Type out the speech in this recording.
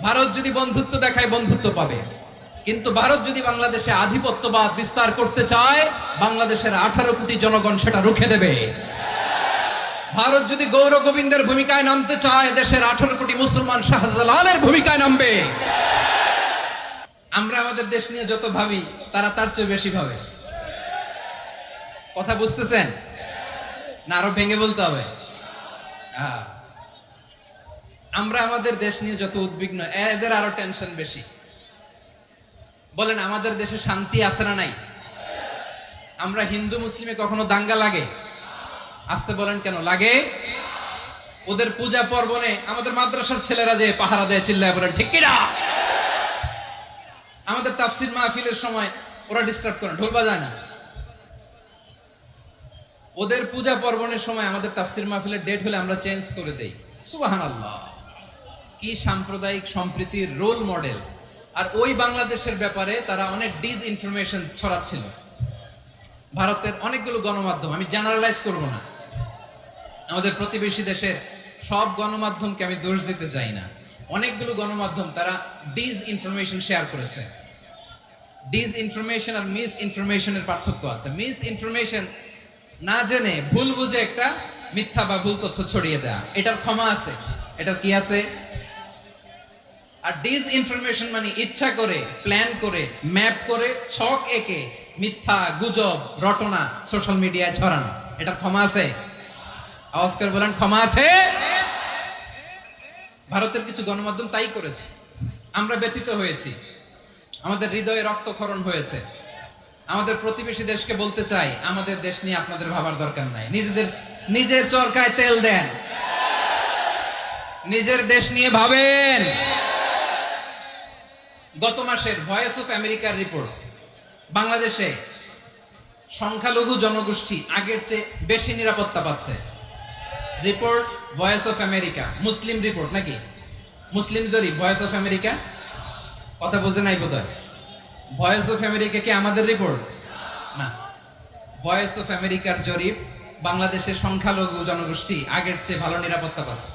ভারত যদি বন্ধুত্ব দেখায় বন্ধুত্ব পাবে, কিন্তু ভারত যদি বাংলাদেশে আধিপত্যবাদ বিস্তার করতে চায়, বাংলাদেশের 18 কোটি জনগণ সেটা রুখে দেবে। ভারত যদি গৌর গোবিন্দের ভূমিকায় নামতে চায়, দেশের 18 কোটি মুসলমান শাহজালালের ভূমিকায় নামবে। আমরা আমাদের দেশ নিয়ে যত ভাবি, তারা তার চেয়ে বেশি ভাবে। কথা বুঝতেছেন না? আরো ভেঙে বলতে হবে। আমরা আমাদের দেশ নিয়ে যত উদ্বিগ্ন, এদের আরো টেনশন বেশি। বলেন, আমাদের দেশে শান্তি আছে না নাই? আমরা হিন্দু মুসলিমে কখনো দাঙ্গা লাগে? আসতে বলেন, কেন লাগে? ওদের পূজা পার্বণে আমাদের মাদ্রাসার ছেলেরা যে পাহারা দেয়, চিল্লায় বলেন ঠিক কিনা? আমাদের তাফসির মাহফিলের সময় ওরা ডিস্টার্ব করে, ঢোল বাজায় না। ওদের পূজা পার্বণের সময় আমাদের তাফসির মাহফিলের ডেট হলে আমরা চেঞ্জ করে দেই। সুবহানাল্লাহ! কি সাম্প্রদায়িক সম্প্রীতির রোল মডেল। আর ওই বাংলাদেশের ব্যাপারে তারা অনেক ডিস ইনফরমেশন ছড়াচ্ছিল। ভারতের অনেকগুলো গণমাধ্যম, আমি জেনারেলাইজ করব না, আমাদের প্রতিবেশী দেশের সব গণমাধ্যমকে আমি দোষ দিতে চাই না, অনেকগুলো গণমাধ্যম তারা ডিস ইনফরমেশন শেয়ার করেছে। ডিস ইনফরমেশন আর মিস ইনফরমেশনের পার্থক্য আছে। মিস ইনফরমেশন না জেনে ভুল বুঝে একটা মিথ্যা বা ভুল তথ্য ছড়িয়ে দেয়া, এটার ক্ষমা আছে, এটার কি আছে? আর ডিস ইনফরমেশন মানে ইচ্ছা করে, প্ল্যান করে, ম্যাপ করে, ছক এঁকে মিথ্যা, গুজব, রটনা সোশ্যাল মিডিয়ায় ছড়ানো, এটার ক্ষমা আছে? আওয়াজ করে বলেন, ক্ষমা আছে? ভারতের কিছু গণমাধ্যম তাই করেছে। আমরা ব্যথিত হয়েছি, আমাদের হৃদয়ে রক্তক্ষরণ হয়েছে। আমাদের প্রতিবেশী দেশকে বলতে চাই, আমাদের দেশ নিয়ে আপনাদের ভাবার দরকার নাই। নিজের চরকায় তেল দেন, নিজের দেশ নিয়ে ভাবেন। গত মাসের ভয়েস অফ আমেরিকার রিপোর্ট, বাংলাদেশে সংখ্যালঘু জনগোষ্ঠী আগের চেয়ে বেশি নিরাপত্তা পাচ্ছে। Report voice of America, Muslim report নাকি? মুসলিম জরিপ, ভয়েস অফ আমেরিকা। কথা বুঝে নাই বোধহয়। ভয়েস অফ আমেরিকা কি আমাদের রিপোর্ট না? ভয়েস অফ আমেরিকার জরিপ, বাংলাদেশের সংখ্যালঘু জনগোষ্ঠী আগের চেয়ে ভালো নিরাপত্তা পাচ্ছে।